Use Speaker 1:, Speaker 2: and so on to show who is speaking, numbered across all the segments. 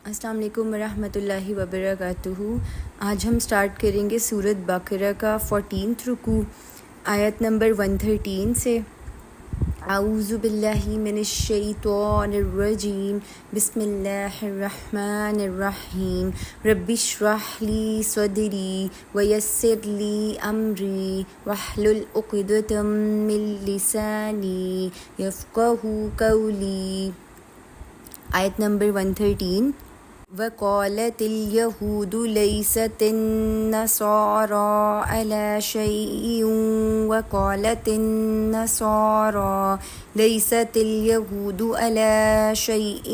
Speaker 1: السلام علیکم ورحمۃ اللہ وبرکاتہ۔ آج ہم سٹارٹ کریں گے سورۃ بقرہ کا 14 رکوع آیت نمبر 113 سے۔ اعوذ باللہ من الشیطان الرجیم، بسم اللہ الرحمن الرحیم۔ رب اشرح لی صدری ویسر لی امری واحلل عقدۃ من لسانی یفقہوا قولی۔ آیت نمبر 113۔ وقالت اليهود ليست النصارى على شيء وقالت النصارى ليست اليهود على شيء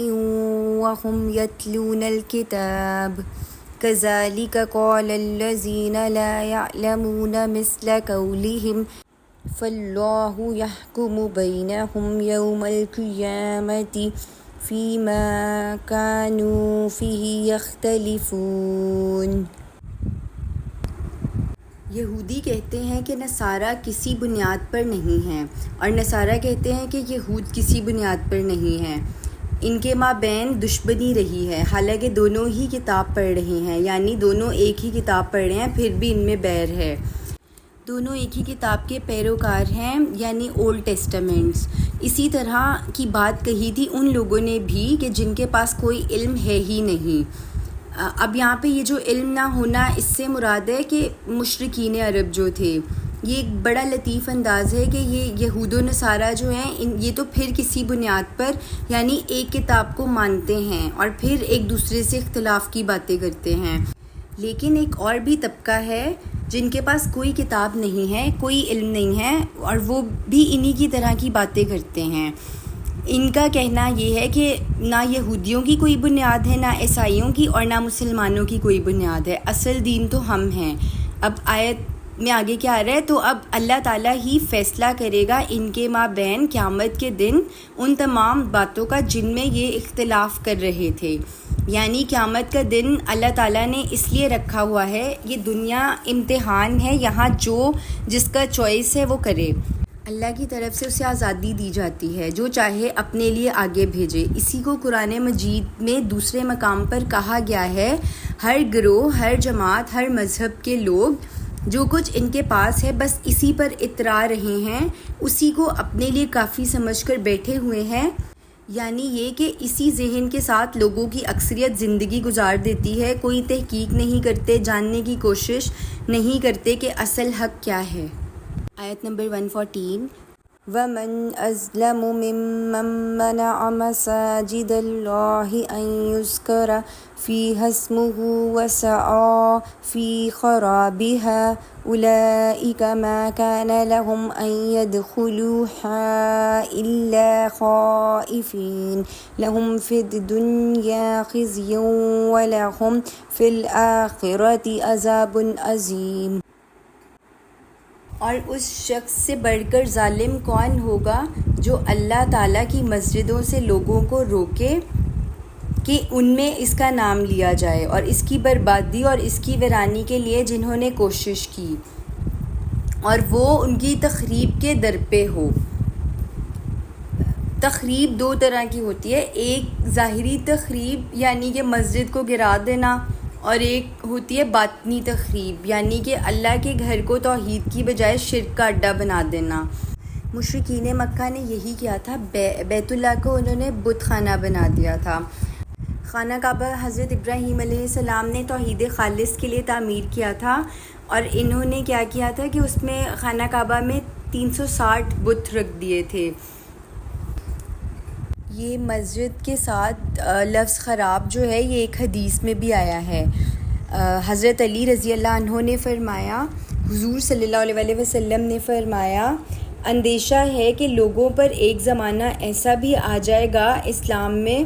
Speaker 1: وهم يتلون الكتاب كذلك قال الذين لا يعلمون مثل قولهم فالله يحكم بينهم يوم القيامة فيما كانوا فيه يختلفون۔ یہودی کہتے ہیں کہ نصارہ کسی بنیاد پر نہیں ہیں، اور نصارہ کہتے ہیں کہ یہود کسی بنیاد پر نہیں ہیں۔ ان کے مابین دشمنی رہی ہے، حالانکہ دونوں ہی کتاب پڑھ رہے ہیں، یعنی دونوں ایک ہی کتاب پڑھ رہے ہیں، پھر بھی ان میں بیر ہے۔ دونوں ایک ہی کتاب کے پیروکار ہیں، یعنی اولڈ ٹیسٹامنٹس۔ اسی طرح کی بات کہی تھی ان لوگوں نے بھی کہ جن کے پاس کوئی علم ہے ہی نہیں۔ اب یہاں پہ یہ جو علم نہ ہونا، اس سے مراد ہے کہ مشرکین عرب جو تھے، یہ ایک بڑا لطیف انداز ہے کہ یہ یہود و نصارہ جو ہیں یہ تو پھر کسی بنیاد پر یعنی ایک کتاب کو مانتے ہیں اور پھر ایک دوسرے سے اختلاف کی باتیں کرتے ہیں۔ لیکن ایک اور بھی طبقہ ہے جن کے پاس کوئی کتاب نہیں ہے، کوئی علم نہیں ہے، اور وہ بھی انہی کی طرح کی باتیں کرتے ہیں۔ ان کا کہنا یہ ہے کہ نہ یہودیوں کی کوئی بنیاد ہے، نہ عیسائیوں کی، اور نہ مسلمانوں کی کوئی بنیاد ہے، اصل دین تو ہم ہیں۔ اب آیت میں آگے کیا آ رہا ہے، تو اب اللہ تعالیٰ ہی فیصلہ کرے گا ان کے مابین قیامت کے دن ان تمام باتوں کا جن میں یہ اختلاف کر رہے تھے۔ یعنی قیامت کا دن اللہ تعالیٰ نے اس لیے رکھا ہوا ہے، یہ دنیا امتحان ہے، یہاں جو جس کا چوائس ہے وہ کرے۔ اللہ کی طرف سے اسے آزادی دی جاتی ہے، جو چاہے اپنے لیے آگے بھیجے۔ اسی کو قرآن مجید میں دوسرے مقام پر کہا گیا ہے، ہر گروہ، ہر جماعت، ہر مذہب کے لوگ جو کچھ ان کے پاس ہے بس اسی پر اترا رہے ہیں، اسی کو اپنے لیے کافی سمجھ کر بیٹھے ہوئے ہیں۔ یعنی یہ کہ اسی ذہن کے ساتھ لوگوں کی اکثریت زندگی گزار دیتی ہے، کوئی تحقیق نہیں کرتے، جاننے کی کوشش نہیں کرتے کہ اصل حق کیا ہے۔ آیت نمبر 114۔ وَمَنْ أَظْلَمُ مِمَّنْ مَنَعَ مَسَاجِدَ اللَّهِ أَنْ يُذْكَرَ فِيهَا اسْمُهُ وَسَعَىٰ فِي خَرَابِهَا أُولَئِكَ مَا كَانَ لَهُمْ أَنْ يَدْخُلُوهَا إِلَّا خَائِفِينَ لَهُمْ فِي الدُّنْيَا خِزْيٌ وَلَهُمْ فِي الْآخِرَةِ عَذَابٌ عَظِيمٌ۔ اور اس شخص سے بڑھ کر ظالم کون ہوگا جو اللہ تعالیٰ کی مسجدوں سے لوگوں کو روکے کہ ان میں اس کا نام لیا جائے، اور اس کی بربادی اور اس کی ویرانی کے لیے جنہوں نے کوشش کی، اور وہ ان کی تخریب کے در پہ ہو۔ تخریب دو طرح کی ہوتی ہے، ایک ظاہری تخریب یعنی کہ مسجد کو گرا دینا، اور ایک ہوتی ہے باطنی تخریب یعنی کہ اللہ کے گھر کو توحید کی بجائے شرک کا اڈا بنا دینا۔ مشرکین مکہ نے یہی کیا تھا، بیت اللہ کو انہوں نے بت خانہ بنا دیا تھا۔ خانہ کعبہ حضرت ابراہیم علیہ السلام نے توحید خالص کے لیے تعمیر کیا تھا، اور انہوں نے کیا کیا تھا کہ اس میں خانہ کعبہ میں 360 بت رکھ دیے تھے۔ یہ مسجد کے ساتھ لفظ خراب جو ہے یہ ایک حدیث میں بھی آیا ہے۔ حضرت علی رضی اللہ عنہ نے فرمایا، حضور صلی اللہ علیہ وسلم نے فرمایا، اندیشہ ہے کہ لوگوں پر ایک زمانہ ایسا بھی آ جائے گا اسلام میں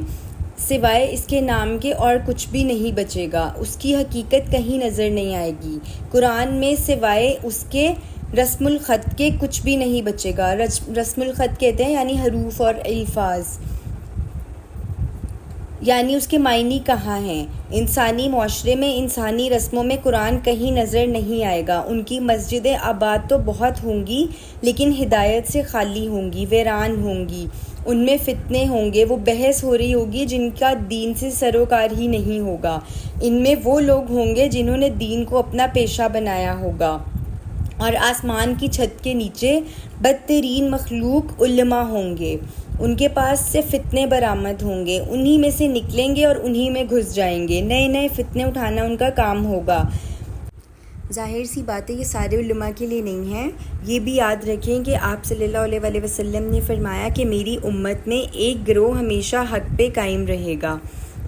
Speaker 1: سوائے اس کے نام کے اور کچھ بھی نہیں بچے گا، اس کی حقیقت کہیں نظر نہیں آئے گی، قرآن میں سوائے اس کے رسم الخط کے کچھ بھی نہیں بچے گا۔ رسم الخط کہتے ہیں یعنی حروف اور الفاظ، یعنی اس کے معنی کہاں ہیں۔ انسانی معاشرے میں، انسانی رسموں میں قرآن کہیں نظر نہیں آئے گا۔ ان کی مسجدیں آباد تو بہت ہوں گی لیکن ہدایت سے خالی ہوں گی، ویران ہوں گی۔ ان میں فتنے ہوں گے، وہ بحث ہو رہی ہوگی جن کا دین سے سروکار ہی نہیں ہوگا، ان میں وہ لوگ ہوں گے جنہوں نے دین کو اپنا پیشہ بنایا ہوگا، اور آسمان کی چھت کے نیچے بدترین مخلوق علماء ہوں گے، ان کے پاس سے فتنے برآمد ہوں گے، انہی میں سے نکلیں گے اور انہی میں گھس جائیں گے، نئے نئے فتنے اٹھانا ان کا کام ہوگا۔ ظاہر سی بات ہے یہ سارے علماء کے لیے نہیں ہے، یہ بھی یاد رکھیں کہ آپ صلی اللہ علیہ وسلم نے فرمایا کہ میری امت میں ایک گروہ ہمیشہ حق پہ قائم رہے گا،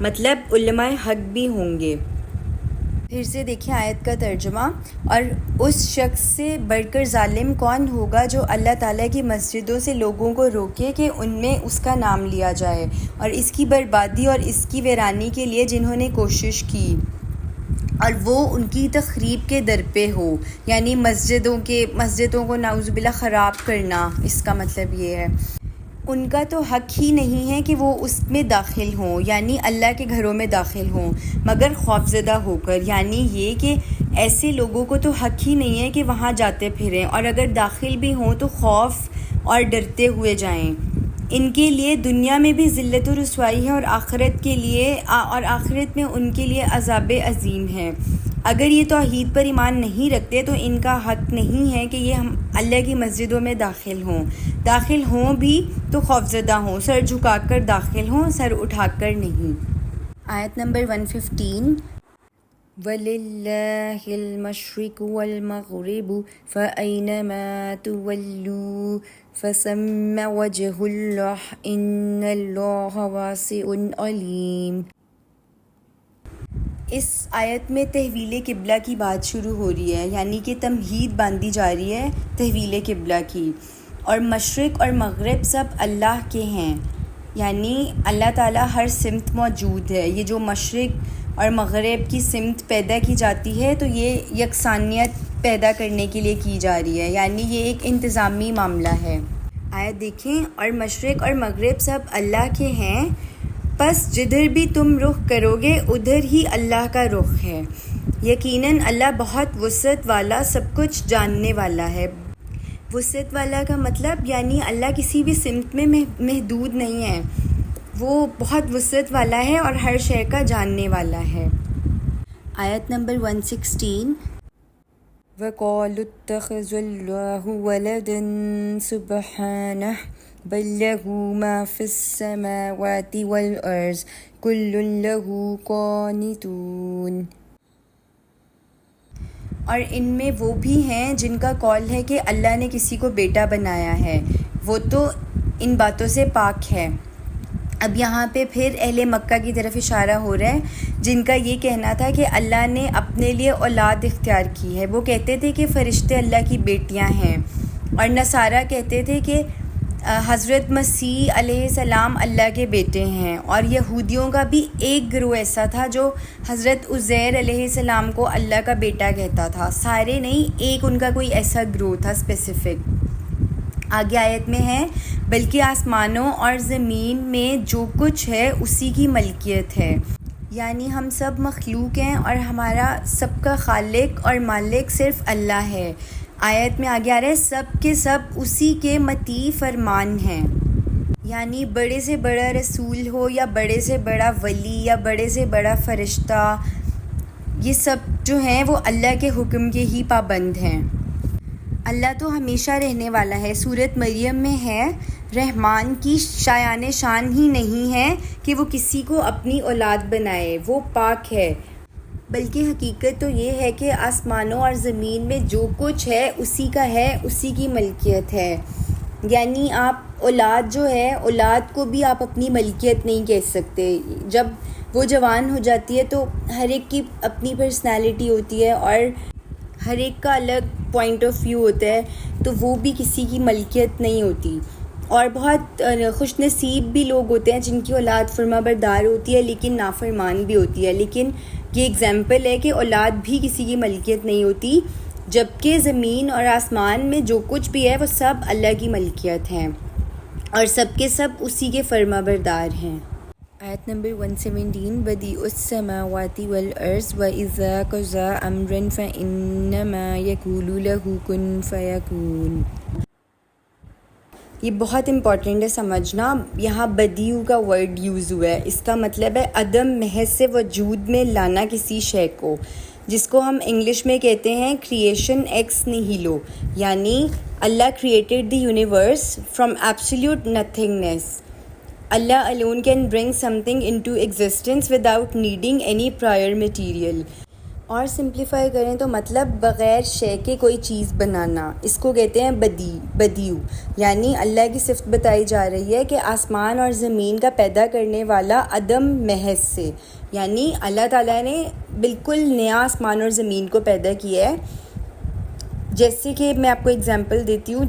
Speaker 1: مطلب علماء حق بھی ہوں گے۔ پھر سے دیکھیں آیت کا ترجمہ، اور اس شخص سے بڑھ کر ظالم کون ہوگا جو اللہ تعالیٰ کی مسجدوں سے لوگوں کو روکے کہ ان میں اس کا نام لیا جائے، اور اس کی بربادی اور اس کی ویرانی کے لیے جنہوں نے کوشش کی، اور وہ ان کی تخریب کے در پہ ہو، یعنی مسجدوں کو نعوذ باللہ خراب کرنا، اس کا مطلب یہ ہے۔ ان کا تو حق ہی نہیں ہے کہ وہ اس میں داخل ہوں، یعنی اللہ کے گھروں میں داخل ہوں، مگر خوفزدہ ہو کر، یعنی یہ کہ ایسے لوگوں کو تو حق ہی نہیں ہے کہ وہاں جاتے پھریں، اور اگر داخل بھی ہوں تو خوف اور ڈرتے ہوئے جائیں۔ ان کے لیے دنیا میں بھی ذلت و رسوائی ہے، اور آخرت میں ان کے لیے عذاب عظیم ہے۔ اگر یہ توحید پر ایمان نہیں رکھتے تو ان کا حق نہیں ہے کہ یہ اللہ کی مسجدوں میں داخل ہوں بھی تو خوفزدہ ہوں، سر جھکا کر داخل ہوں، سر اٹھا کر نہیں۔ آیت نمبر 115، وَلِلَّهِ الْمَشْرِقُ وَالْمَغْرِبُ فَأَيْنَمَا تُوَلُّوا فَثَمَّ وَجْهُ اللَّهِ إِنَّ اللَّهَ وَاسِعٌ عَلِيمٌ۔ اس آیت میں تحویل قبلہ کی بات شروع ہو رہی ہے، یعنی کہ تمہید باندھی جا رہی ہے تحویل قبلہ کی، اور مشرق اور مغرب سب اللہ کے ہیں، یعنی اللہ تعالیٰ ہر سمت موجود ہے۔ یہ جو مشرق اور مغرب کی سمت پیدا کی جاتی ہے تو یہ یکسانیت پیدا کرنے کے لیے کی جا رہی ہے، یعنی یہ ایک انتظامی معاملہ ہے۔ آیت دیکھیں، اور مشرق اور مغرب سب اللہ کے ہیں، پس جدھر بھی تم رخ کرو گے ادھر ہی اللہ کا رخ ہے، یقیناً اللہ بہت وسعت والا، سب کچھ جاننے والا ہے۔ وسعت والا کا مطلب یعنی اللہ کسی بھی سمت میں محدود نہیں ہے، وہ بہت وسعت والا ہے اور ہر شے کا جاننے والا ہے۔ آیت نمبر 116، وَقَالُوا اتَّخَذَ اللَّهُ وَلَدًا سُبْحَانَهُ بَل لَّهُ مَا فِي السَّمَاوَاتِ وَالْأَرْضِ كُلٌّ لَّهُ قَانِتُونَ۔ اور ان میں وہ بھی ہیں جن کا قول ہے کہ اللہ نے کسی کو بیٹا بنایا ہے، وہ تو ان باتوں سے پاک ہے۔ اب یہاں پہ پھر اہل مکہ کی طرف اشارہ ہو رہا ہے جن کا یہ کہنا تھا کہ اللہ نے اپنے لیے اولاد اختیار کی ہے۔ وہ کہتے تھے کہ فرشتے اللہ کی بیٹیاں ہیں، اور نصارہ کہتے تھے کہ حضرت مسیح علیہ السلام اللہ کے بیٹے ہیں، اور یہودیوں کا بھی ایک گروہ ایسا تھا جو حضرت عزیر علیہ السلام کو اللہ کا بیٹا کہتا تھا، سارے نہیں، ایک ان کا کوئی ایسا گروہ تھا اسپیسیفک۔ آگے آیت میں ہے، بلکہ آسمانوں اور زمین میں جو کچھ ہے اسی کی ملکیت ہے، یعنی ہم سب مخلوق ہیں اور ہمارا سب کا خالق اور مالک صرف اللہ ہے۔ آیت میں آگے آ رہا ہے، سب کے سب اسی کے مطیع فرمان ہیں، یعنی بڑے سے بڑا رسول ہو یا بڑے سے بڑا ولی یا بڑے سے بڑا فرشتہ، یہ سب جو ہیں وہ اللہ کے حکم کے ہی پابند ہیں۔ اللہ تو ہمیشہ رہنے والا ہے۔ سورۃ مریم میں ہے، رحمان کی شایان شان ہی نہیں ہے کہ وہ کسی کو اپنی اولاد بنائے، وہ پاک ہے، بلکہ حقیقت تو یہ ہے کہ آسمانوں اور زمین میں جو کچھ ہے اسی کا ہے، اسی کی ملکیت ہے۔ یعنی آپ اولاد جو ہے، اولاد کو بھی آپ اپنی ملکیت نہیں کہہ سکتے۔ جب وہ جوان ہو جاتی ہے تو ہر ایک کی اپنی پرسنالٹی ہوتی ہے اور ہر ایک کا الگ پوائنٹ آف ویو ہوتا ہے، تو وہ بھی کسی کی ملکیت نہیں ہوتی۔ اور بہت خوش نصیب بھی لوگ ہوتے ہیں جن کی اولاد فرما بردار ہوتی ہے لیکن نافرمان بھی ہوتی ہے، لیکن یہ اگزامپل ہے کہ اولاد بھی کسی کی ملکیت نہیں ہوتی، جبکہ زمین اور آسمان میں جو کچھ بھی ہے وہ سب اللہ کی ملکیت ہیں اور سب کے سب اسی کے فرما بردار ہیں۔ آیت نمبر 117، بدیع السماوات والارض واذا قضى امرا فانما يقول له كن فيكون۔ یہ بہت امپورٹنٹ ہے سمجھنا. یہاں بدیو کا ورڈ یوز ہوا ہے. اس کا مطلب ہے عدم محض سے وجود میں لانا کسی شے کو، جس کو ہم انگلش میں کہتے ہیں کریشن ایکس نیہیلو، یعنی Allah created the universe from absolute nothingness. Allah alone can bring something into existence without needing any prior material. اور سمپلیفائی کریں تو مطلب بغیر شے کے کوئی چیز بنانا، اس کو کہتے ہیں بدیو. یعنی اللہ کی صفت بتائی جا رہی ہے کہ آسمان اور زمین کا پیدا کرنے والا عدم محض سے، یعنی اللہ تعالیٰ نے بالکل نیا آسمان اور زمین کو پیدا کیا ہے. جیسے کہ میں آپ کو اگزامپل دیتی ہوں،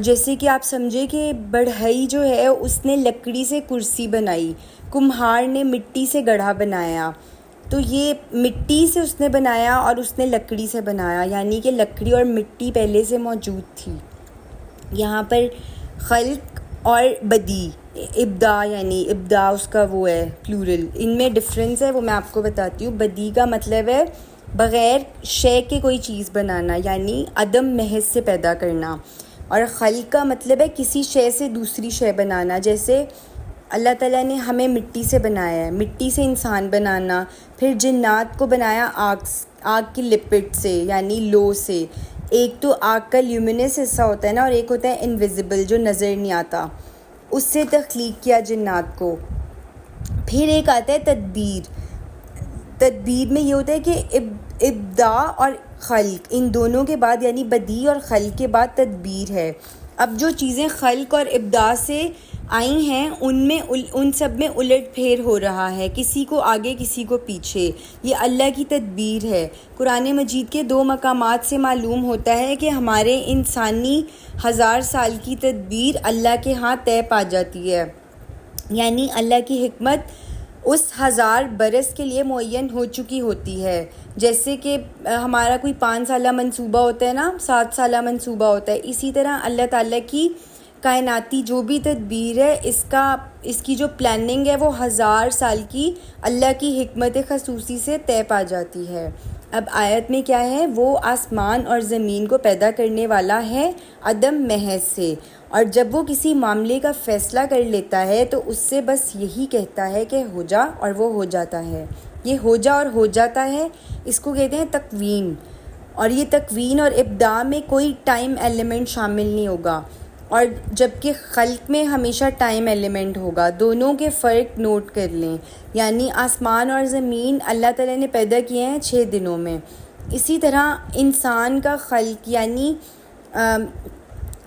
Speaker 1: جیسے کہ آپ سمجھے کہ بڑھئی جو ہے اس نے لکڑی سے کرسی بنائی، کمہار نے مٹی سے گڑھا بنایا. تو یہ مٹی سے اس نے بنایا اور اس نے لکڑی سے بنایا، یعنی کہ لکڑی اور مٹی پہلے سے موجود تھی. یہاں پر خلق اور بدی، ابداع، یعنی ابداع اس کا وہ ہے پلورل، ان میں ڈفرینس ہے، وہ میں آپ کو بتاتی ہوں. بدی کا مطلب ہے بغیر شے کے کوئی چیز بنانا، یعنی عدم محض سے پیدا کرنا. اور خلق کا مطلب ہے کسی شے سے دوسری شے بنانا. جیسے اللہ تعالیٰ نے ہمیں مٹی سے بنایا ہے، مٹی سے انسان بنانا. پھر جنات کو بنایا آگ کی لپٹ سے، یعنی لو سے. ایک تو آگ کا لیومینس حصہ ہوتا ہے نا، اور ایک ہوتا ہے انویزیبل جو نظر نہیں آتا، اس سے تخلیق کیا جنات کو. پھر ایک آتا ہے تدبیر میں یہ ہوتا ہے کہ ابداع اور خلق، ان دونوں کے بعد، یعنی بدیع اور خلق کے بعد تدبیر ہے. اب جو چیزیں خلق اور ابداع سے آئی ہیں ان سب میں الٹ پھیر ہو رہا ہے، کسی کو آگے کسی کو پیچھے. یہ اللہ کی تدبیر ہے. قرآن مجید کے 2 مقامات سے معلوم ہوتا ہے کہ ہمارے انسانی 1000 سال کی تدبیر اللہ کے ہاں طے پا جاتی ہے، یعنی اللہ کی حکمت اس 1000 برس کے لیے معین ہو چکی ہوتی ہے. جیسے کہ ہمارا کوئی 5 سالہ منصوبہ ہوتا ہے نا، 7 سالہ منصوبہ ہوتا ہے، اسی طرح اللہ تعالیٰ کی کائناتی جو بھی تدبیر ہے، اس کی جو پلاننگ ہے وہ 1000 سال کی اللہ کی حکمت خصوصی سے طے پا جاتی ہے. اب آیت میں کیا ہے، وہ آسمان اور زمین کو پیدا کرنے والا ہے عدم محض سے، اور جب وہ کسی معاملے کا فیصلہ کر لیتا ہے تو اس سے بس یہی کہتا ہے کہ ہو جا، اور وہ ہو جاتا ہے. یہ ہو جا اور ہو جاتا ہے، اس کو کہتے ہیں تکوین. اور یہ تکوین اور ابداع میں کوئی ٹائم ایلیمنٹ شامل نہیں ہوگا، اور جبکہ خلق میں ہمیشہ ٹائم ایلیمنٹ ہوگا. دونوں کے فرق نوٹ کر لیں. یعنی آسمان اور زمین اللہ تعالیٰ نے پیدا کیے ہیں 6 دنوں میں. اسی طرح انسان کا خلق، یعنی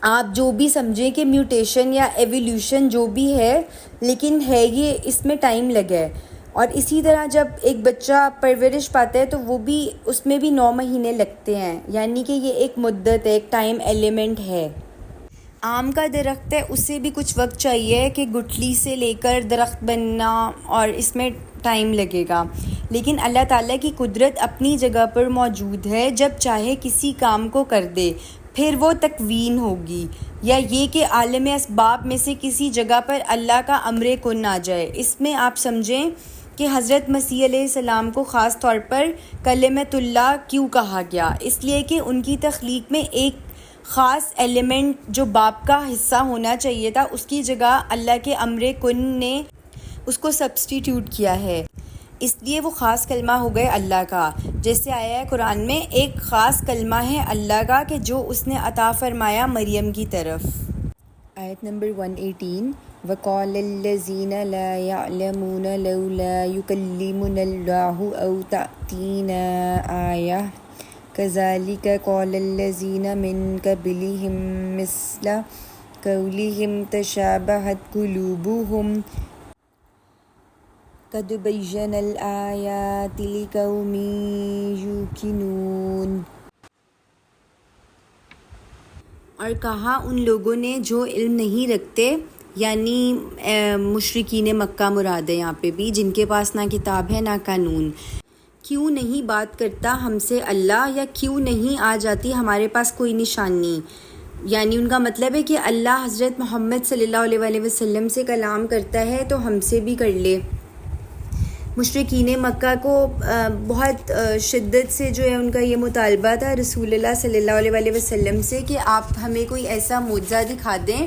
Speaker 1: آپ جو بھی سمجھیں کہ میوٹیشن یا ایولیوشن جو بھی ہے، لیکن ہے یہ اس میں ٹائم لگا ہے. اور اسی طرح جب ایک بچہ پرورش پاتا ہے تو وہ بھی اس میں بھی 9 مہینے لگتے ہیں، یعنی کہ یہ ایک مدت ہے، ایک ٹائم ایلیمنٹ ہے. آم کا درخت ہے، اسے بھی کچھ وقت چاہیے کہ گٹھلی سے لے کر درخت بننا، اور اس میں ٹائم لگے گا. لیکن اللہ تعالیٰ کی قدرت اپنی جگہ پر موجود ہے، جب چاہے کسی کام کو کر دے، پھر وہ تکوین ہوگی. یا یہ کہ عالم اسباب میں سے کسی جگہ پر اللہ کا امر کن آ جائے. اس میں آپ سمجھیں کہ حضرت مسیح علیہ السلام کو خاص طور پر کلمۃ اللہ کیوں کہا گیا، اس لیے کہ ان کی تخلیق میں ایک خاص ایلیمنٹ جو باپ کا حصہ ہونا چاہیے تھا، اس کی جگہ اللہ کے امر کن نے اس کو سبسٹیٹیوٹ کیا ہے، اس لیے وہ خاص کلمہ ہو گئے اللہ کا. جیسے آیا ہے قرآن میں، ایک خاص کلمہ ہے اللہ کا کہ جو اس نے عطا فرمایا مریم کی طرف. آیت نمبر 118. وَقَالَ الَّذِينَ لَا يَعْلَمُونَ لَوْلَا يُكَلِّمُنَا اللَّهُ أَوْ تَأْتِينَا آيَةٌ كَذَلِكَ قَالَ الَّذِينَ مِن قَبْلِهِم مِثْلَ قَوْلِهِمْ تَشَابَهَتْ قُلُوبُهُمْ قَدْ بَيَّنَّا الْآيَاتِ لِقَوْمٍ يُوقِنُونَ. اور کہا ان لوگوں نے جو علم نہیں رکھتے، یعنی مشرکین مکہ مراد ہے یہاں پہ بھی، جن کے پاس نہ کتاب ہے نہ قانون. کیوں نہیں بات کرتا ہم سے اللہ، یا کیوں نہیں آ جاتی ہمارے پاس کوئی نشانی. یعنی ان کا مطلب ہے کہ اللہ حضرت محمد صلی اللہ علیہ وسلم سے کلام کرتا ہے تو ہم سے بھی کر لے. مشرکین مکہ کو بہت شدت سے جو ہے ان کا یہ مطالبہ تھا رسول اللہ صلی اللہ علیہ وسلم سے کہ آپ ہمیں کوئی ایسا معجزہ دکھا دیں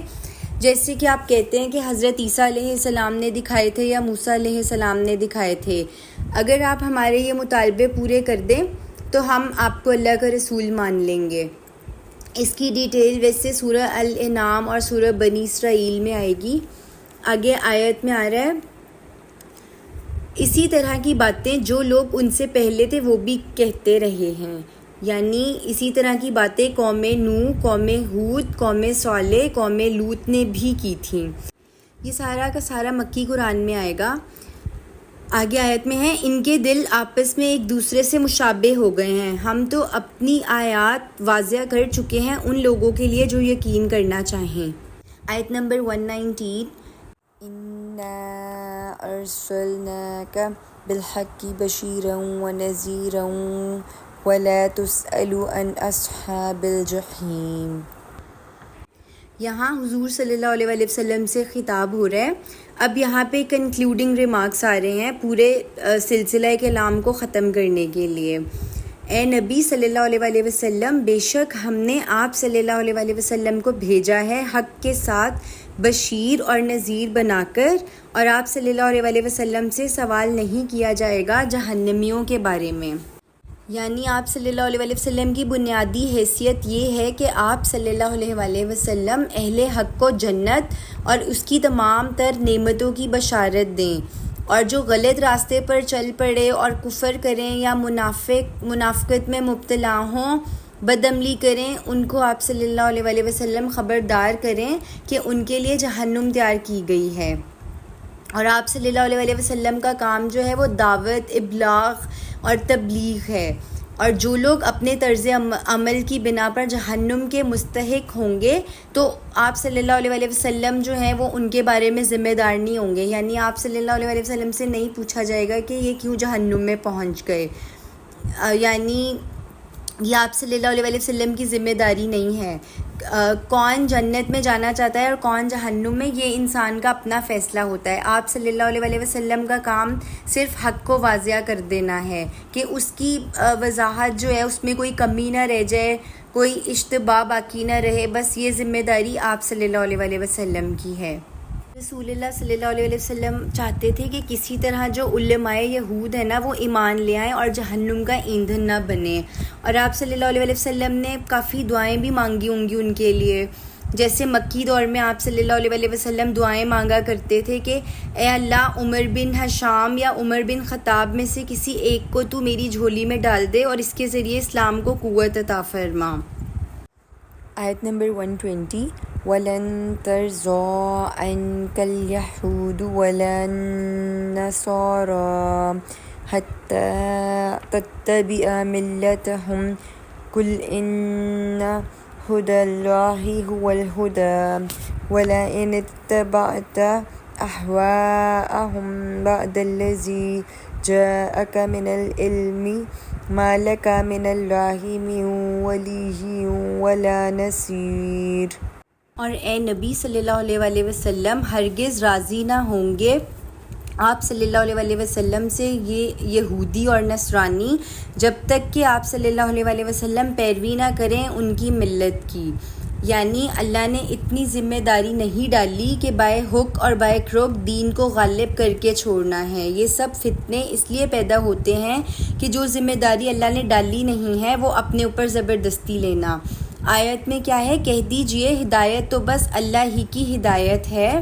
Speaker 1: جیسے کہ آپ کہتے ہیں کہ حضرت عیسیٰ علیہ السلام نے دکھائے تھے یا موسیٰ علیہ السلام نے دکھائے تھے. اگر آپ ہمارے یہ مطالبے پورے کر دیں تو ہم آپ کو اللہ کا رسول مان لیں گے. اس کی ڈیٹیل ویسے سورہ الانعام اور سورہ بنی اسرائیل میں آئے گی. آگے آیت میں آ رہا ہے اسی طرح کی باتیں جو لوگ ان سے پہلے تھے وہ بھی کہتے رہے ہیں، یعنی اسی طرح کی باتیں قوم نوح، قوم ہود، قوم صالح، قوم لوط نے بھی کی تھیں. یہ سارا کا سارا مکی قرآن میں آئے گا. آگے آیت میں ہے ان کے دل آپس میں ایک دوسرے سے مشابہ ہو گئے ہیں، ہم تو اپنی آیات واضح کر چکے ہیں ان لوگوں کے لیے جو یقین کرنا چاہیں. آیت نمبر 119 اِنَّا أَرْسَلْنَاكَ بِالْحَقِّ بَشِيرًا وَنَذِيرًا وَلَا تُسْأَلُ عَنْ أَصْحَابِ الْجَحِيمِ. یہاں حضور صلی اللہ علیہ وسلم سے خطاب ہو رہا ہے. اب یہاں پہ کنکلوڈنگ ریمارکس آ رہے ہیں پورے سلسلہ کلام کو ختم کرنے کے لیے. اے نبی صلی اللہ علیہ وسلم، بے شک ہم نے آپ صلی اللہ علیہ وسلم کو بھیجا ہے حق کے ساتھ بشیر اور نذیر بنا کر، اور آپ صلی اللہ علیہ وسلم سے سوال نہیں کیا جائے گا جہنمیوں کے بارے میں. یعنی آپ صلی اللہ علیہ وسلم کی بنیادی حیثیت یہ ہے کہ آپ صلی اللہ علیہ وسلم اہل حق کو جنت اور اس کی تمام تر نعمتوں کی بشارت دیں، اور جو غلط راستے پر چل پڑے اور کفر کریں یا منافقت میں مبتلا ہوں، بدعملی کریں، ان کو آپ صلی اللہ علیہ وسلم خبردار کریں کہ ان کے لیے جہنم تیار کی گئی ہے. اور آپ صلی اللہ علیہ وسلم کا کام جو ہے وہ دعوت، ابلاغ اور تبلیغ ہے. اور جو لوگ اپنے طرز عمل کی بنا پر جہنم کے مستحق ہوں گے تو آپ صلی اللہ علیہ وسلم جو ہیں وہ ان کے بارے میں ذمہ دار نہیں ہوں گے. یعنی آپ صلی اللہ علیہ وسلم سے نہیں پوچھا جائے گا کہ یہ کیوں جہنم میں پہنچ گئے، یعنی یہ آپ صلی اللہ علیہ وسلم کی ذمہ داری نہیں ہے. کون جنت میں جانا چاہتا ہے اور کون جہنم میں، یہ انسان کا اپنا فیصلہ ہوتا ہے. آپ صلی اللہ علیہ وسلم کا کام صرف حق کو واضح کر دینا ہے کہ اس کی وضاحت جو ہے اس میں کوئی کمی نہ رہ جائے، کوئی اشتباہ باقی نہ رہے. بس یہ ذمہ داری آپ صلی اللہ علیہ وسلم کی ہے. رسول اللہ صلی اللہ علیہ وسلم چاہتے تھے کہ کسی طرح جو علماء یہود ہیں نا وہ ایمان لے آئیں اور جہنم کا ایندھن نہ بنے. اور آپ صلی اللہ علیہ وسلم نے کافی دعائیں بھی مانگی ہوں گی ان کے لیے. جیسے مکی دور میں آپ صلی اللہ علیہ وسلم دعائیں مانگا کرتے تھے کہ اے اللہ، عمر بن حشام یا عمر بن خطاب میں سے کسی ایک کو تو میری جھولی میں ڈال دے اور اس کے ذریعے اسلام کو قوت عطا فرما. آیت نمبر 120 وَلَن تَرْضَىٰ عَنْكَ الْيَهُودُ وَلَا النَّصَارَىٰ حَتَّىٰ تَتَّبِعَ مِلَّتَهُمْ قُلْ إِنَّ هُدَى اللَّهِ هُوَ الْهُدَىٰ وَلَئِنِ اتَّبَعْتَ أَهْوَاءَهُمْ بَعْدَ الَّذِي جَاءَكَ مِنَ الْعِلْمِ مَا لَكَ مِنَ اللَّهِ مِن وَلِيٍّ وَلَا نَصِيرٍ. اور اے نبی صلی اللہ علیہ وسلم ہرگز راضی نہ ہوں گے آپ صلی اللہ علیہ وسلم سے یہ یہودی اور نصرانی جب تک کہ آپ صلی اللہ علیہ وسلم پیروی نہ کریں ان کی ملت کی. یعنی اللہ نے اتنی ذمہ داری نہیں ڈالی کہ بائے حق اور بائے کرک دین کو غالب کر کے چھوڑنا ہے. یہ سب فتنے اس لیے پیدا ہوتے ہیں کہ جو ذمہ داری اللہ نے ڈالی نہیں ہے وہ اپنے اوپر زبردستی لینا. آیت میں کیا ہے؟ کہہ دیجئے ہدایت تو بس اللہ ہی کی ہدایت ہے،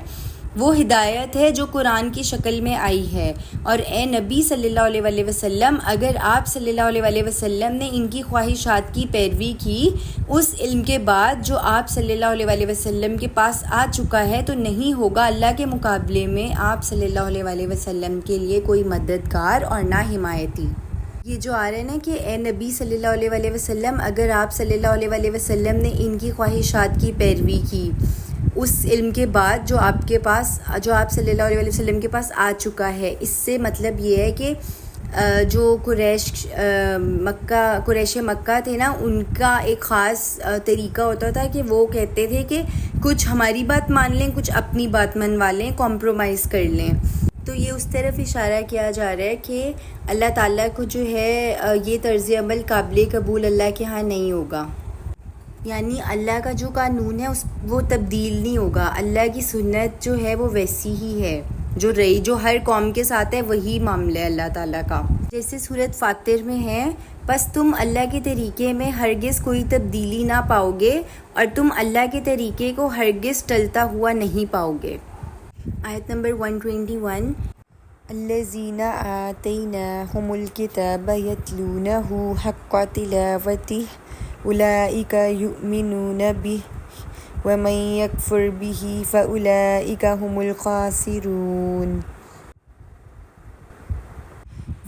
Speaker 1: وہ ہدایت ہے جو قرآن کی شکل میں آئی ہے. اور اے نبی صلی اللہ علیہ وسلم، اگر آپ صلی اللہ علیہ وسلم نے ان کی خواہشات کی پیروی کی اس علم کے بعد جو آپ صلی اللہ علیہ وسلم کے پاس آ چکا ہے، تو نہیں ہوگا اللہ کے مقابلے میں آپ صلی اللہ علیہ وسلم کے لیے کوئی مددگار اور نہ حمایتی. یہ جو آ رہے ہیں نا کہ اے نبی صلی اللہ علیہ وسلم، اگر آپ صلی اللہ علیہ وسلم نے ان کی خواہشات کی پیروی کی اس علم کے بعد جو آپ صلی اللہ علیہ وسلم کے پاس آ چکا ہے، اس سے مطلب یہ ہے کہ جو قریش مکہ تھے نا، ان کا ایک خاص طریقہ ہوتا تھا کہ وہ کہتے تھے کہ کچھ ہماری بات مان لیں، کچھ اپنی بات منوا لیں، کمپرومائز کر لیں. تو یہ اس طرف اشارہ کیا جا رہا ہے کہ اللہ تعالیٰ کو جو ہے یہ طرز عمل قابل قبول اللہ کے ہاں نہیں ہوگا، یعنی اللہ کا جو قانون ہے وہ تبدیل نہیں ہوگا، اللہ کی سنت جو ہے وہ ویسی ہی ہے جو ہر قوم کے ساتھ ہے، وہی معاملہ ہے اللہ تعالیٰ کا۔ جیسے سورۃ فاطر میں ہے، بس تم اللہ کے طریقے میں ہرگز کوئی تبدیلی نہ پاؤ گے اور تم اللہ کے طریقے کو ہرگز ٹلتا ہوا نہیں پاؤ گے۔ آیت نمبر 121، الذین آتیناہم الکتاب یتلونہ حق تلاوتہ اولئک یؤمنون بہ ومن یکفر بہ فاولئک ھم الخاسرون۔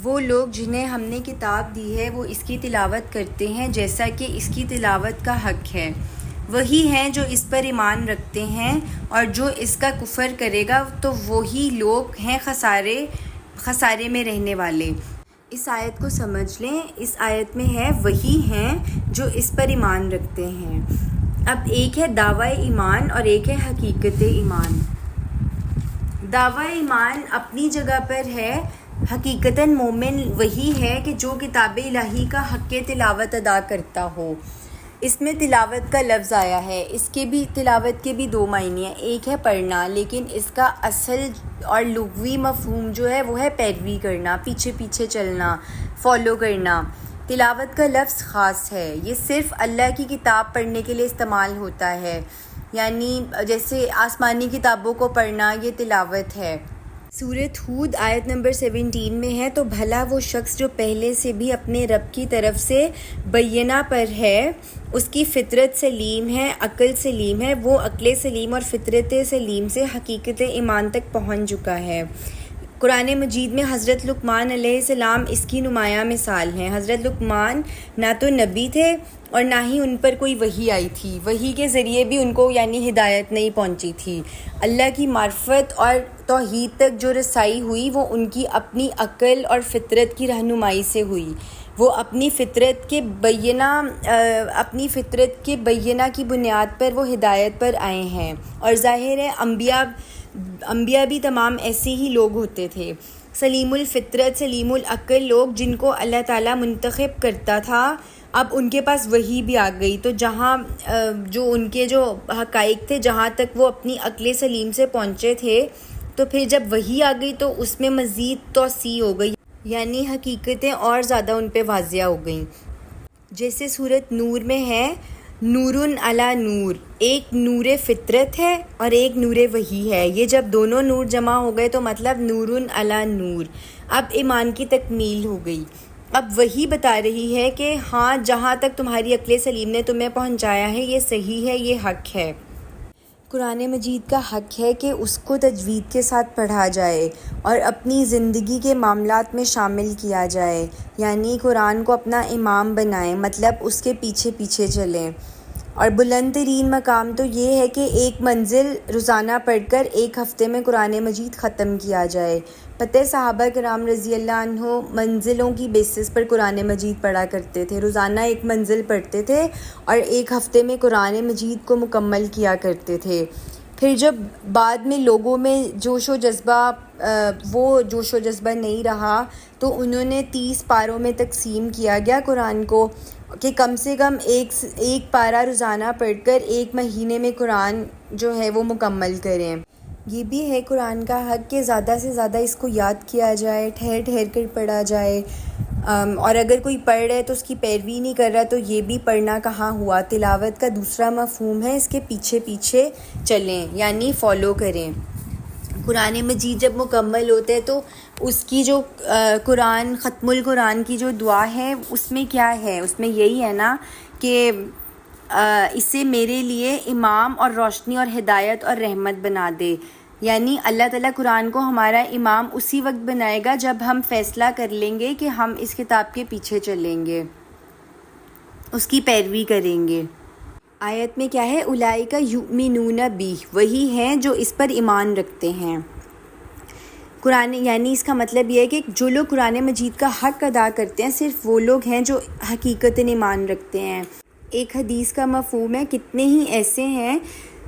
Speaker 1: وہ لوگ جنہیں ہم نے کتاب دی ہے وہ اس کی تلاوت کرتے ہیں جیسا کہ اس کی تلاوت کا حق ہے، وہی ہیں جو اس پر ایمان رکھتے ہیں، اور جو اس کا کفر کرے گا تو وہی لوگ ہیں خسارے میں رہنے والے۔ اس آیت کو سمجھ لیں، اس آیت میں ہے وہی ہیں جو اس پر ایمان رکھتے ہیں۔ اب ایک ہے دعویٰ ایمان اور ایک ہے حقیقت ایمان۔ دعویٰ ایمان اپنی جگہ پر ہے، حقیقتاً مومن وہی ہے کہ جو کتاب الہی کا حق تلاوت ادا کرتا ہو۔ اس میں تلاوت کا لفظ آیا ہے، تلاوت کے بھی دو معنی ہیں، ایک ہے پڑھنا، لیکن اس کا اصل اور لغوی مفہوم جو ہے وہ ہے پیروی کرنا، پیچھے پیچھے چلنا، فالو کرنا۔ تلاوت کا لفظ خاص ہے، یہ صرف اللہ کی کتاب پڑھنے کے لیے استعمال ہوتا ہے، یعنی جیسے آسمانی کتابوں کو پڑھنا یہ تلاوت ہے۔ سورۃ ہود آیت نمبر 17 میں ہے، تو بھلا وہ شخص جو پہلے سے بھی اپنے رب کی طرف سے بینہ پر ہے، اس کی فطرت سلیم ہے، عقل سلیم ہے، وہ عقل سلیم اور فطرت سلیم سے حقیقت ایمان تک پہنچ چکا ہے۔ قرآن مجید میں حضرت لقمان علیہ السلام اس کی نمایاں مثال ہیں۔ حضرت لقمان نہ تو نبی تھے اور نہ ہی ان پر کوئی وحی آئی تھی، وحی کے ذریعے بھی ان کو یعنی ہدایت نہیں پہنچی تھی۔ اللہ کی معرفت اور توحید تک جو رسائی ہوئی وہ ان کی اپنی عقل اور فطرت کی رہنمائی سے ہوئی۔ وہ اپنی فطرت کے بینہ کی بنیاد پر وہ ہدایت پر آئے ہیں، اور ظاہر ہے انبیاء بھی تمام ایسے ہی لوگ ہوتے تھے، سلیم الفطرت سلیم العقل لوگ جن کو اللہ تعالیٰ منتخب کرتا تھا۔ اب ان کے پاس وحی بھی آ گئی، تو جہاں جو ان کے جو حقائق تھے جہاں تک وہ اپنی عقل سلیم سے پہنچے تھے، تو پھر جب وحی آ گئی تو اس میں مزید توسیع ہو گئی، یعنی حقیقتیں اور زیادہ ان پہ واضح ہو گئیں۔ جیسے سورۃ نور میں ہے، نورن علی نور، ایک نور فطرت ہے اور ایک نور وحی ہے، یہ جب دونوں نور جمع ہو گئے تو مطلب نورن علی نور، اب ایمان کی تکمیل ہو گئی۔ اب وحی بتا رہی ہے کہ ہاں جہاں تک تمہاری عقل سلیم نے تمہیں پہنچایا ہے یہ صحیح ہے، یہ حق ہے۔ قرآن مجید کا حق ہے کہ اس کو تجوید کے ساتھ پڑھا جائے اور اپنی زندگی کے معاملات میں شامل کیا جائے، یعنی قرآن کو اپنا امام بنائیں، مطلب اس کے پیچھے پیچھے چلیں۔ اور بلند ترین مقام تو یہ ہے کہ ایک منزل روزانہ پڑھ کر ایک ہفتے میں قرآن مجید ختم کیا جائے۔ پتہ صحابہ کرام رضی اللہ عنہ منزلوں کی بیسس پر قرآن مجید پڑھا کرتے تھے، روزانہ ایک منزل پڑھتے تھے اور ایک ہفتے میں قرآن مجید کو مکمل کیا کرتے تھے۔ پھر جب بعد میں لوگوں میں جوش و جذبہ نہیں رہا تو انہوں نے 30 پاروں میں تقسیم کیا گیا قرآن کو، کہ کم سے کم ایک پارہ روزانہ پڑھ کر ایک مہینے میں قرآن جو ہے وہ مکمل کریں۔ یہ بھی ہے قرآن کا حق کہ زیادہ سے زیادہ اس کو یاد کیا جائے، ٹھہر ٹھہر کر پڑھا جائے، اور اگر کوئی پڑھ رہا ہے تو اس کی پیروی نہیں کر رہا تو یہ بھی پڑھنا کہاں ہوا۔ تلاوت کا دوسرا مفہوم ہے اس کے پیچھے پیچھے چلیں، یعنی فالو کریں۔ قرآن مجید جب مکمل ہوتا ہے تو اس کی جو ختم القرآن کی جو دعا ہے اس میں کیا ہے؟ اس میں یہی ہے نا کہ اسے میرے لیے امام اور روشنی اور ہدایت اور رحمت بنا دے، یعنی اللہ تعالیٰ قرآن کو ہمارا امام اسی وقت بنائے گا جب ہم فیصلہ کر لیں گے کہ ہم اس کتاب کے پیچھے چلیں گے، اس کی پیروی کریں گے۔ آیت میں کیا ہے؟ اولئک یؤمنون بہ، وہی ہیں جو اس پر ایمان رکھتے ہیں۔ قرآن یعنی اس کا مطلب یہ ہے کہ جو لوگ قرآن مجید کا حق ادا کرتے ہیں صرف وہ لوگ ہیں جو حقیقتاً ایمان رکھتے ہیں۔ ایک حدیث کا مفہوم ہے، کتنے ہی ایسے ہیں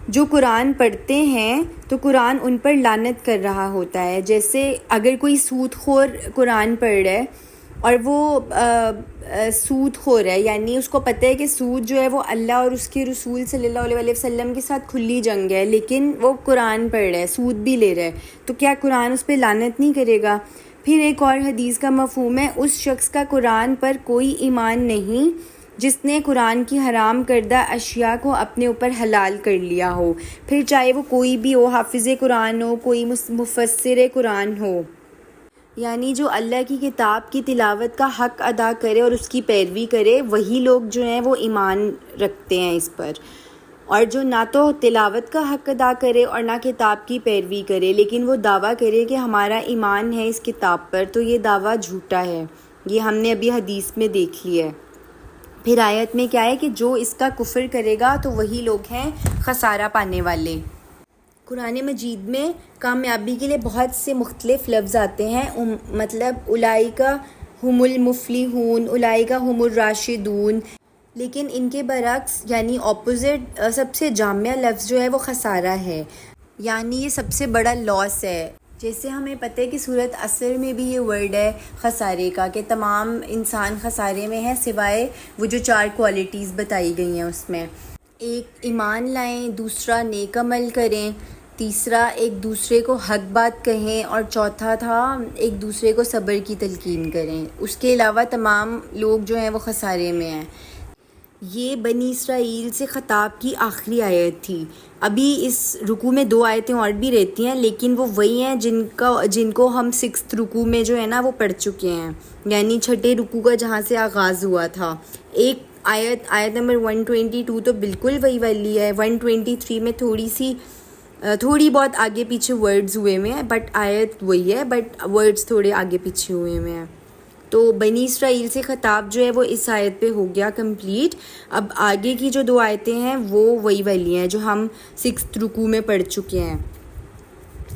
Speaker 1: جو قرآن پڑھتے ہیں تو قرآن ان پر لعنت کر رہا ہوتا ہے. جیسے اگر کوئی سود خور قرآن پڑھ رہا ہے اور وہ سود خور ہے، یعنی اس کو پتہ ہے کہ سود جو ہے وہ اللہ اور اس کے رسول صلی اللہ علیہ وسلم کے ساتھ کھلی جنگ ہے، لیکن وہ قرآن پڑھ رہا ہے، سود بھی لے رہا ہے، تو کیا قرآن اس پہ لعنت نہیں کرے گا؟ پھر ایک اور حدیث کا مفہوم ہے، اس شخص کا قرآن پر کوئی ایمان نہیں جس نے قرآن کی حرام کردہ اشیاء کو اپنے اوپر حلال کر لیا ہو، پھر چاہے وہ کوئی بھی ہو، حافظ قرآن ہو، کوئی مفسر قرآن ہو. یعنی جو اللہ کی کتاب کی تلاوت کا حق ادا کرے اور اس کی پیروی کرے، وہی لوگ جو ہیں وہ ایمان رکھتے ہیں اس پر. اور جو نہ تو تلاوت کا حق ادا کرے اور نہ کتاب کی پیروی کرے، لیکن وہ دعویٰ کرے کہ ہمارا ایمان ہے اس کتاب پر، تو یہ دعویٰ جھوٹا ہے. یہ ہم نے ابھی حدیث میں دیکھ لی ہے. پھر آیت میں کیا ہے کہ جو اس کا کفر کرے گا تو وہی لوگ ہیں خسارہ پانے والے. قرآن مجید میں کامیابی کے لیے بہت سے مختلف لفظ آتے ہیں، مطلب اولئک ہم المفلحون، اولئک ہم الراشدون، لیکن ان کے برعکس یعنی اپوزٹ سب سے جامع لفظ جو ہے وہ خسارہ ہے، یعنی یہ سب سے بڑا لاس ہے. جیسے ہمیں پتہ ہے کہ سورۃ عصر میں بھی یہ ورڈ ہے خسارے کا، کہ تمام انسان خسارے میں ہیں سوائے وہ جو 4 کوالٹیز بتائی گئی ہیں اس میں. ایک ایمان لائیں، دوسرا نیک عمل کریں، تیسرا ایک دوسرے کو حق بات کہیں، اور چوتھا تھا ایک دوسرے کو صبر کی تلقین کریں. اس کے علاوہ تمام لوگ جو ہیں وہ خسارے میں ہیں. یہ بنی اسرائیل سے خطاب کی آخری آیت تھی. ابھی اس رکوع میں 2 آیتیں اور بھی رہتی ہیں، لیکن وہ وہی ہیں جن کو ہم 6 رکوع میں جو ہے نا وہ پڑھ چکے ہیں، یعنی 6 رکوع کا جہاں سے آغاز ہوا تھا. ایک آیت نمبر 122 تو بالکل وہی والی ہے. 123 میں تھوڑی بہت آگے پیچھے ورڈز ہوئے ہوئے ہیں، بٹ آیت وہی ہے، بٹ ورڈز تھوڑے آگے پیچھے ہوئے ہوئے ہیں. تو بنی اسرائیل سے خطاب جو ہے وہ اس آیت پہ ہو گیا کمپلیٹ. اب آگے کی جو 2 آیتیں ہیں وہ وہی والی ہیں جو ہم 6 رکوع میں پڑھ چکے ہیں،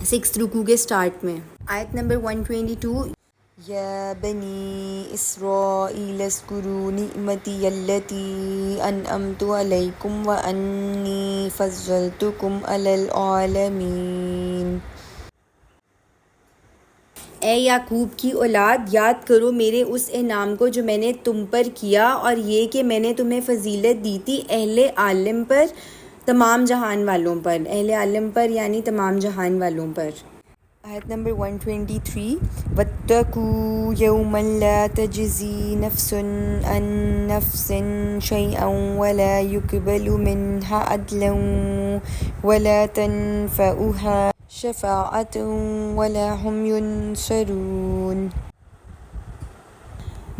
Speaker 1: 6 رکوع کے سٹارٹ میں. آیت نمبر 122، یا بنی اسرائیل اذکروا نعمتی التی انعمت علیکم وانی فضلتکم علی العالمین. اے یعقوب کی اولاد، یاد کرو میرے اس انعام کو جو میں نے تم پر کیا، اور یہ کہ میں نے تمہیں فضیلت دی تھی اہل عالم پر، تمام جہان والوں پر. اہل عالم پر یعنی تمام جہان والوں پر. آیت نمبر 123، وَاتَّقُوا يَوْمًا لَا تَجْزِي نَفْسٌ عَن نَفْسٍ شَيْئًا وَلَا يُقْبَلُ مِنْهَا عَدْلٌ وَلَا تَنفَعُهَا شَفَاعَةٌ وَلَا هُمْ يُنصَرُونَ.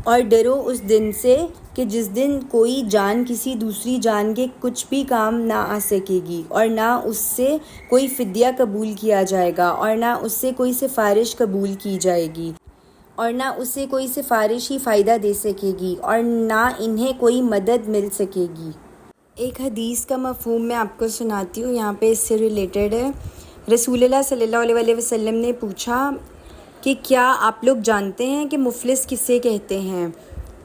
Speaker 1: اور ڈرو اس دن سے کہ جس دن کوئی جان کسی دوسری جان کے کچھ بھی کام نہ آ سکے گی، اور نہ اس سے کوئی فدیہ قبول کیا جائے گا، اور نہ اس سے کوئی سفارش قبول کی جائے گی، اور نہ اس سے کوئی سفارش ہی فائدہ دے سکے گی، اور نہ انہیں کوئی مدد مل سکے گی. ایک حدیث کا مفہوم میں آپ کو سناتی ہوں، یہاں پہ اس سے ریلیٹڈ ہے. رسول اللہ صلی اللہ علیہ وسلم نے پوچھا کہ کیا آپ لوگ جانتے ہیں کہ مفلس کسے کہتے ہیں؟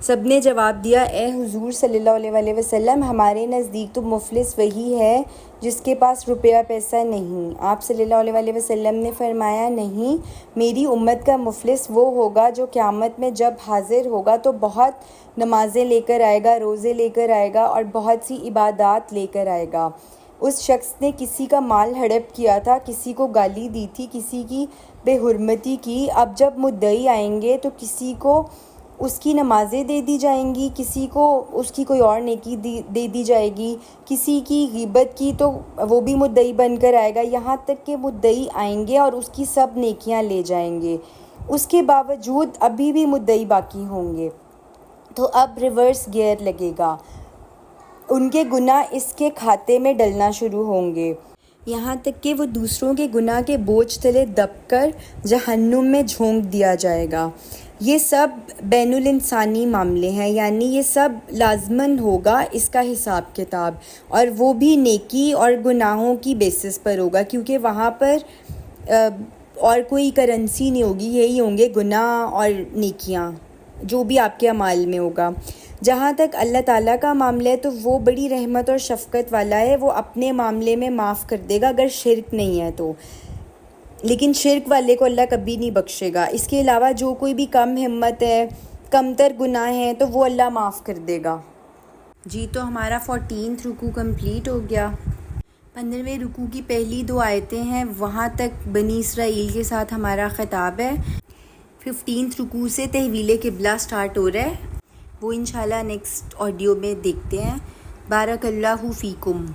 Speaker 1: سب نے جواب دیا، اے حضور صلی اللہ علیہ وسلم، ہمارے نزدیک تو مفلس وہی ہے جس کے پاس روپیہ پیسہ نہیں. آپ صلی اللہ علیہ وسلم نے فرمایا، نہیں، میری امت کا مفلس وہ ہوگا جو قیامت میں جب حاضر ہوگا تو بہت نمازیں لے کر آئے گا، روزے لے کر آئے گا، اور بہت سی عبادات لے کر آئے گا. اس شخص نے کسی کا مال ہڑپ کیا تھا، کسی کو گالی دی تھی، کسی کی بے حرمتی کی. اب جب مدعی آئیں گے تو کسی کو اس کی نمازیں دے دی جائیں گی، کسی کو اس کی کوئی اور نیکی دے دی جائے گی، کسی کی غیبت کی تو وہ بھی مدعی بن کر آئے گا، یہاں تک کہ مدعی آئیں گے اور اس کی سب نیکیاں لے جائیں گے. اس کے باوجود ابھی بھی مدعی باقی ہوں گے. تو اب ریورس گیئر لگے گا، ان کے گناہ اس کے کھاتے میں ڈلنا شروع ہوں گے، یہاں تک کہ وہ دوسروں کے گناہ کے بوجھ تلے دب کر جہنم میں جھونک دیا جائے گا. یہ سب بین الانسانی معاملے ہیں، یعنی یہ سب لازماً ہوگا اس کا حساب کتاب، اور وہ بھی نیکی اور گناہوں کی بیسس پر ہوگا، کیونکہ وہاں پر اور کوئی کرنسی نہیں ہوگی، یہی ہوں گے گناہ اور نیکیاں. جو بھی آپ کے اعمال میں ہوگا۔ جہاں تک اللہ تعالیٰ کا معاملہ ہے تو وہ بڑی رحمت اور شفقت والا ہے، وہ اپنے معاملے میں معاف کر دے گا اگر شرک نہیں ہے تو، لیکن شرک والے کو اللہ کبھی نہیں بخشے گا۔ اس کے علاوہ جو کوئی بھی کم ہمت ہے، کم تر گناہ ہیں تو وہ اللہ معاف کر دے گا۔ جی تو ہمارا 14 رکوع کمپلیٹ ہو گیا۔ 15ویں رکوع کی پہلی 2 آیتیں ہیں، وہاں تک بنی اسرائیل کے ساتھ ہمارا خطاب ہے۔ 15 رکوع سے تحویل قبلہ سٹارٹ ہو رہا ہے، وہ انشاءاللہ نیکسٹ آڈیو میں دیکھتے ہیں۔ بارک اللہ فیکم۔